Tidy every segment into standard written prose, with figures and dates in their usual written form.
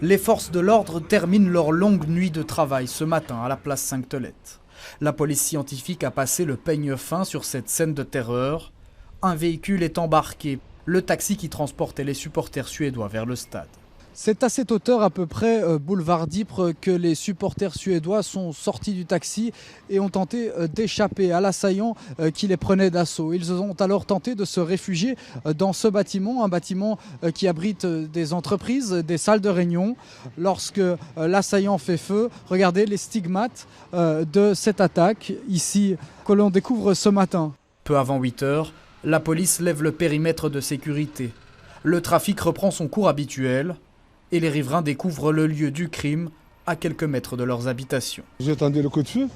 Les forces de l'ordre terminent leur longue nuit de travail ce matin à la place Sainte-Thelette. La police scientifique a passé le peigne fin sur cette scène de terreur. Un véhicule est embarqué, le taxi qui transportait les supporters suédois vers le stade. C'est à cette hauteur à peu près, boulevard d'Ypres, que les supporters suédois sont sortis du taxi et ont tenté d'échapper à l'assaillant qui les prenait d'assaut. Ils ont alors tenté de se réfugier dans ce bâtiment, un bâtiment qui abrite des entreprises, des salles de réunion. Lorsque l'assaillant fait feu, regardez les stigmates de cette attaque ici que l'on découvre ce matin. Peu avant 8 heures, la police lève le périmètre de sécurité. Le trafic reprend son cours habituel. Et les riverains découvrent le lieu du crime à quelques mètres de leurs habitations. J'ai attendu le coup de feu,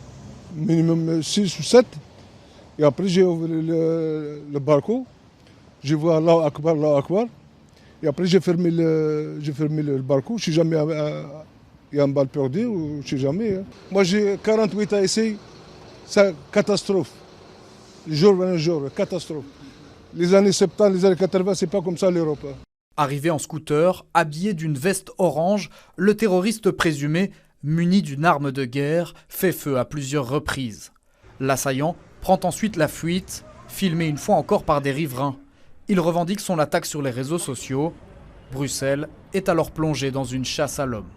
minimum 6 ou 7. Et après, j'ai ouvert le balcon. Je vois Allahu Akbar, Allahu Akbar. Et après, j'ai fermé le balcon. Je ne sais jamais il y a une balle perdue, ou je ne sais jamais. Hein. Moi, j'ai 48 ans ici. C'est catastrophe. Jour un jour, catastrophe. Les années 70, les années 80, ce n'est pas comme ça l'Europe. Arrivé en scooter, habillé d'une veste orange, le terroriste présumé, muni d'une arme de guerre, fait feu à plusieurs reprises. L'assaillant prend ensuite la fuite, filmé une fois encore par des riverains. Il revendique son attaque sur les réseaux sociaux. Bruxelles est alors plongée dans une chasse à l'homme.